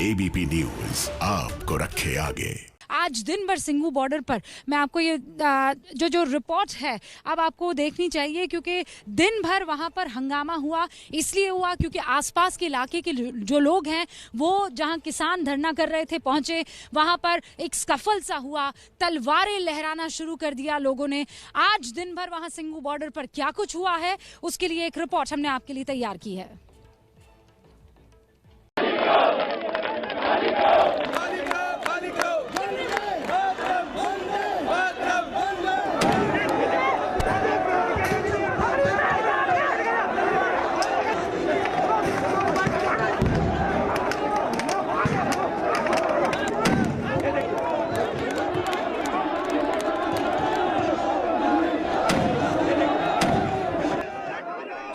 ABP news आपको रखे आगे। आज दिन भर सिंघू बॉर्डर पर मैं आपको ये जो रिपोर्ट है अब आपको देखनी चाहिए, क्योंकि दिन भर वहाँ पर हंगामा हुआ। इसलिए हुआ क्योंकि आसपास के इलाके के जो लोग हैं वो जहाँ किसान धरना कर रहे थे पहुँचे, वहाँ पर एक स्कफल सा हुआ, तलवारें लहराना शुरू कर दिया लोगों ने। आज दिन भर वहाँ सिंघू बॉर्डर पर क्या कुछ हुआ है उसके लिए एक रिपोर्ट हमने आपके लिए तैयार की है।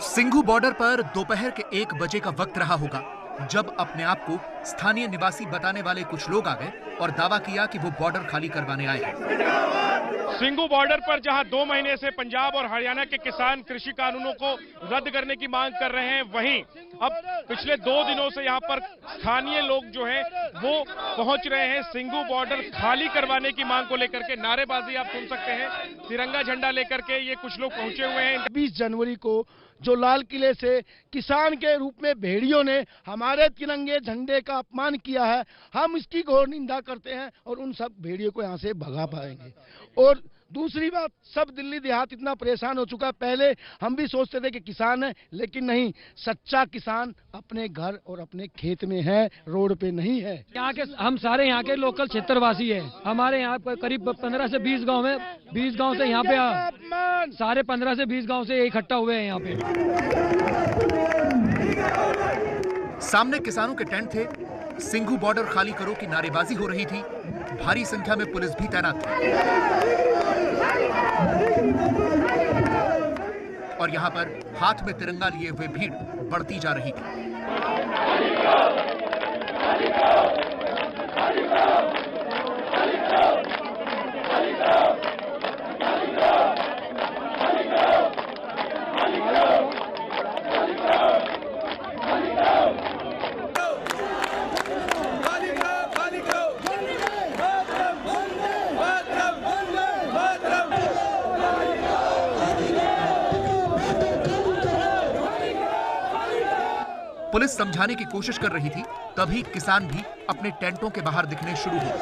सिंघू बॉर्डर पर दोपहर के 1 बजे का वक्त रहा होगा जब अपने आप को स्थानीय निवासी बताने वाले कुछ लोग आ गए और दावा किया कि वो बॉर्डर खाली करवाने आए हैं। सिंघू बॉर्डर पर जहां 2 महीने से पंजाब और हरियाणा के किसान कृषि कानूनों को रद्द करने की मांग कर रहे हैं, वहीं अब पिछले 2 दिनों से यहां पर स्थानीय लोग जो हैं वो पहुंच रहे हैं सिंघू बॉर्डर खाली करवाने की मांग को लेकर के। नारेबाजी आप सुन सकते हैं, तिरंगा झंडा लेकर के ये कुछ लोग पहुंचे हुए हैं। 20 जनवरी को जो लाल किले से किसान के रूप में भेड़ियों ने हमारे तिरंगे झंडे का अपमान किया है, हम इसकी घोर निंदा करते हैं और उन सब भेड़ियों को यहाँ से भगा पाएंगे। और दूसरी बात, सब दिल्ली देहात इतना परेशान हो चुका है। पहले हम भी सोचते थे कि किसान है, लेकिन नहीं, सच्चा किसान अपने घर और अपने खेत में है, रोड पे नहीं है। यहाँ के हम सारे यहाँ के लोकल क्षेत्रवासी हैं। हमारे यहाँ पर करीब 15 से 20 गांव में 20 गांव से यहाँ पे सारे 15 से 20 गांव से इकट्ठा हुए हैं यहाँ पे। सामने किसानों के टेंट थे, सिंघू बॉर्डर खाली करो की नारेबाजी हो रही थी, भारी संख्या में पुलिस भी तैनात थी और यहाँ पर हाथ में तिरंगा लिए हुए भीड़ बढ़ती जा रही थी। पुलिस समझाने की कोशिश कर रही थी, तभी किसान भी अपने टेंटों के बाहर दिखने शुरू हो गए।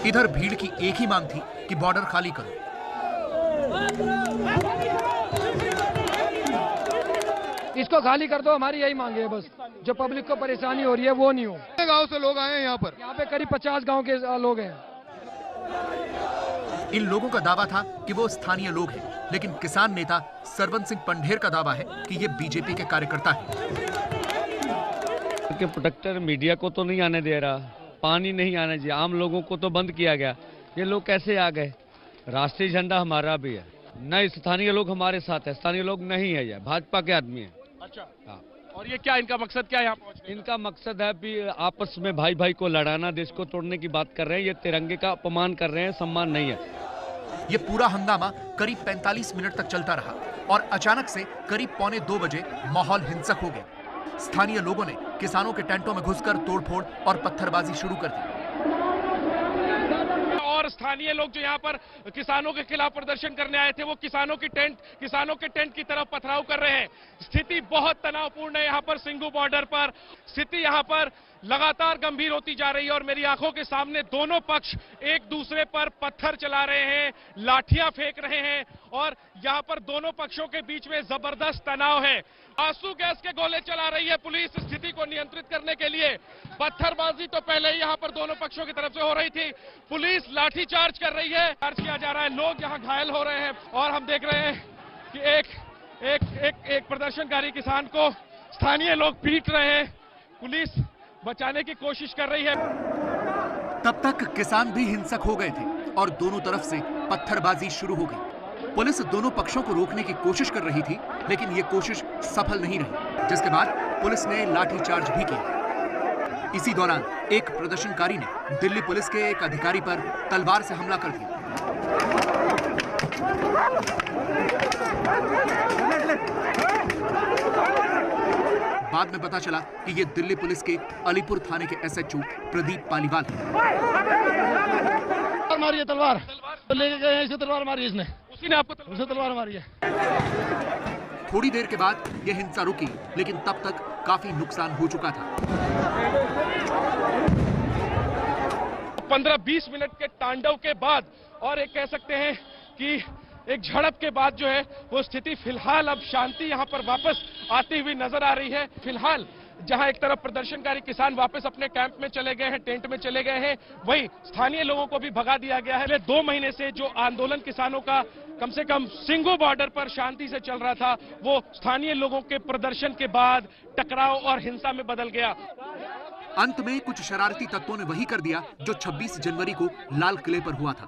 इधर भीड़ की एक ही मांग थी कि बॉर्डर खाली करो। इसको खाली कर दो, हमारी यही मांग है बस। जो पब्लिक को परेशानी हो रही है वो नहीं हो। गांव से लोग आए हैं यहाँ पे करीब 50 गांव के लोग हैं। इन लोगों का दावा था कि वो स्थानीय लोग हैं, लेकिन किसान नेता सरवन सिंह पंढेर का दावा है कि ये बीजेपी के कार्यकर्ता हैं। प्रोटेक्टर मीडिया को तो नहीं आने दे रहा, पानी नहीं आने दिया, आम लोगों को तो बंद किया गया। ये लोग कैसे आ गए? राष्ट्रीय झंडा हमारा भी है, नहीं स्थानीय लोग हमारे साथ है, स्थानीय लोग नहीं है, ये भाजपा के आदमी है। अच्छा, हाँ। और ये क्या इनका मकसद क्या है यहाँ पहुंचने? इनका मकसद है कि आपस में भाई भाई को लड़ाना, देश को तोड़ने की बात कर रहे हैं। ये तिरंगे का अपमान कर रहे हैं, सम्मान नहीं है। ये पूरा हंगामा करीब 45 मिनट तक चलता रहा और अचानक से करीब 1:45 बजे माहौल हिंसक हो गया। स्थानीय लोगों ने किसानों के टेंटों में घुसकर तोड़फोड़ और पत्थरबाजी शुरू कर दी और स्थानीय लोग जो यहाँ पर किसानों के खिलाफ प्रदर्शन करने आए थे वो किसानों के टेंट की तरफ पथराव कर रहे हैं। स्थिति बहुत तनावपूर्ण है यहाँ पर सिंघू बॉर्डर पर। स्थिति यहाँ पर लगातार गंभीर होती जा रही है और मेरी आंखों के सामने दोनों पक्ष एक दूसरे पर पत्थर चला रहे हैं, लाठियां फेंक रहे हैं और यहाँ पर दोनों पक्षों के बीच में जबरदस्त तनाव है। आंसू गैस के गोले चला रही है पुलिस स्थिति को नियंत्रित करने के लिए। पत्थरबाजी तो पहले ही यहाँ पर दोनों पक्षों की तरफ से हो रही थी, पुलिस लाठीचार्ज कर रही है, चार्ज किया जा रहा है, लोग यहाँ घायल हो रहे हैं और हम देख रहे हैं कि एक प्रदर्शनकारी किसान को स्थानीय लोग पीट रहे हैं, पुलिस बचाने की कोशिश कर रही है। तब तक किसान भी हिंसक हो गए थे और दोनों तरफ से पत्थरबाजी शुरू हो गई। पुलिस दोनों पक्षों को रोकने की कोशिश कर रही थी, लेकिन ये कोशिश सफल नहीं रही, जिसके बाद पुलिस ने लाठीचार्ज भी किया। इसी दौरान एक प्रदर्शनकारी ने दिल्ली पुलिस के एक अधिकारी पर तलवार से हमला कर दिया। बाद में पता चला कि ये दिल्ली पुलिस के अलीपुर थाने के SHO प्रदीप पालीवाल हैं। मारी है तलवार, तो लेके गए इसे तलवार मारी इसने, उसी ने आपको उसे तलवार मारी है। थोड़ी देर के बाद यह हिंसा रुकी, लेकिन तब तक काफी नुकसान हो चुका था। 15-20 मिनट के तांडव के बाद और एक कह सकते हैं कि एक झड़प के बाद जो है वो स्थिति फिलहाल अब शांति यहां पर वापस आती हुई नजर आ रही है। फिलहाल जहां एक तरफ प्रदर्शनकारी किसान वापस अपने कैंप में चले गए हैं, टेंट में चले गए हैं, वहीं स्थानीय लोगों को भी भगा दिया गया है। 2 महीने से जो आंदोलन किसानों का कम से कम सिंघू बॉर्डर पर शांति से चल रहा था, वो स्थानीय लोगों के प्रदर्शन के बाद टकराव और हिंसा में बदल गया। अंत में कुछ शरारती तत्वों ने वही कर दिया जो 26 जनवरी को लाल किले पर हुआ था।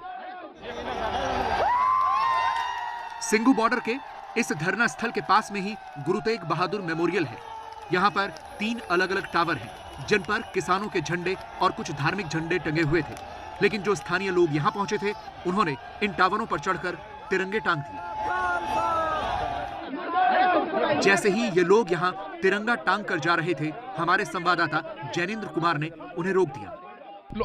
सिंघू बॉर्डर के इस धरना स्थल के पास में ही गुरु तेग बहादुर मेमोरियल है। यहाँ पर 3 अलग अलग टावर हैं, जिन पर किसानों के झंडे और कुछ धार्मिक झंडे टंगे हुए थे। लेकिन जो स्थानीय लोग यहाँ पहुंचे थे, उन्होंने इन टावरों पर चढ़कर तिरंगे टांग दिए। जैसे ही ये लोग यहाँ तिरंगा टांग कर जा रहे थे, हमारे संवाददाता जैनेन्द्र कुमार ने उन्हें रोक दिया।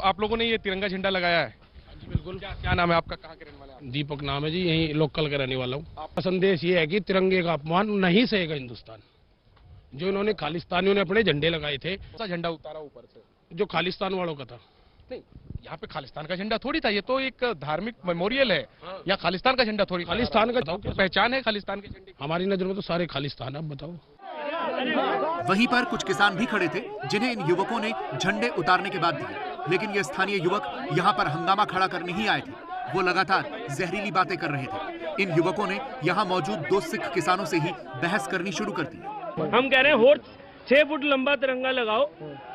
आप लोगों ने ये तिरंगा झंडा लगाया है? जी बिल्कुल। क्या नाम है आपका, कहाँ के रहने वाले हैं? दीपक नाम है जी, यही लोकल का रहने वाला हूँ। आपका संदेश ये है कि तिरंगे का अपमान नहीं सहेगा हिंदुस्तान। जो इन्होंने खालिस्तानियों ने अपने झंडे लगाए थे, कौन सा झंडा उतारा ऊपर से? जो खालिस्तान वालों का था। नहीं, यहाँ पे खालिस्तान का झंडा थोड़ी था, ये तो एक धार्मिक मेमोरियल है। या खालिस्तान का झंडा थोड़ी? खालिस्तान का बताओ, पहचान है खालिस्तान के झंडे? हमारी नजर में तो सारे खालिस्तान है, अब बताओ। वहीं पर कुछ किसान भी खड़े थे, जिन्हें इन युवकों ने झंडे उतारने के बाद दिए। लेकिन ये स्थानीय युवक यहाँ पर हंगामा खड़ा करने ही आए थे। वो लगातार जहरीली बातें कर रहे थे। इन युवकों ने यहाँ मौजूद 2 सिख किसानों से ही बहस करनी शुरू कर दी। हम कह रहे हैं और 6 फुट लंबा तिरंगा लगाओ,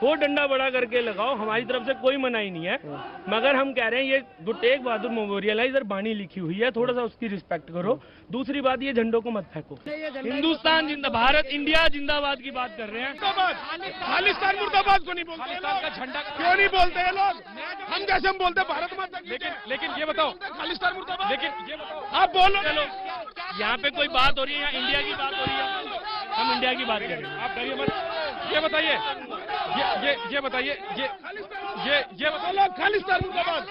और डंडा बड़ा करके लगाओ, हमारी तरफ से कोई मनाही नहीं है। मगर हम कह रहे हैं ये गुरु तेग बहादुर मेमोरियल है, इधर बाणी लिखी हुई है, थोड़ा सा उसकी रिस्पेक्ट करो। दूसरी बात, ये झंडों को मत फेंको। हिंदुस्तान जिंदा, भारत इंडिया जिंदाबाद की बात कर रहे हैं। खालिस्तान मुर्दाबाद को नहीं बोलते, खालिस्तान का झंडा क्यों नहीं बोलते ये लोग? हम जैसे हम बोलते भारत माता की। लेकिन ये बताओ, खालिस्तान मुर्दाबाद। लेकिन ये बताओ, आप बोलो। चलो, यहाँ पे कोई बात हो रही है, यहाँ इंडिया की बात हो रही है, हम इंडिया की बात कर रहे हैं। आप डरिए मत। ये बताइए, ये बताइए, ये बोलो खालिस्तान मुर्दाबाद,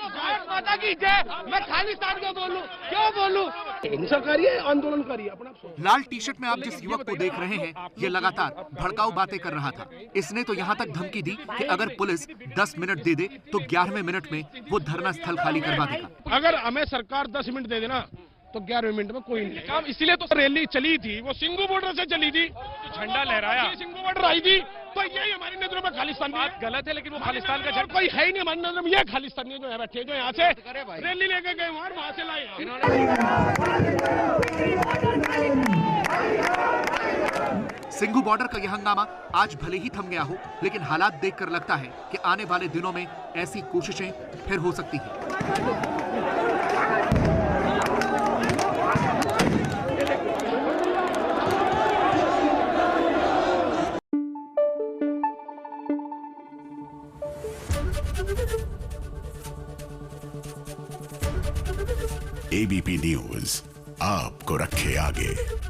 माता की जय। मैं खालिस्तान को बोलूं, क्यों बोलूं? हिंसा करिए, आंदोलन करिए, अपना लाल टी शर्ट में आप जिस युवक को देख रहे हैं, ये लगातार भड़काऊ बातें कर रहा था। इसने तो यहाँ तक धमकी दी कि अगर पुलिस 10 मिनट दे दे तो 11वें मिनट में वो धरना स्थल खाली करवा देगा। अगर हमें सरकार 10 मिनट दे देना तो 11वें मिनट में कोई नहीं काम। इसीलिए तो रैली चली थी, वो सिंघू बॉर्डर से चली थी, झंडा लहराया, सिंघू बॉर्डर आई थी, तो यही हमारी नजरों में खालिस्तान बात गलत है, लेकिन वो खालिस्तान का झंडा कोई है ही नहीं हमारी नजर में। ये खालिस्तानी जो है बैठे, जो यहाँ से रैली लेके गए वहां से लाए। सिंघू बॉर्डर का यह हंगामा आज भले ही थम गया हो, लेकिन हालात देखकर लगता है कि आने वाले दिनों में ऐसी कोशिशें फिर हो सकती हैं। ABP न्यूज आपको रखे आगे।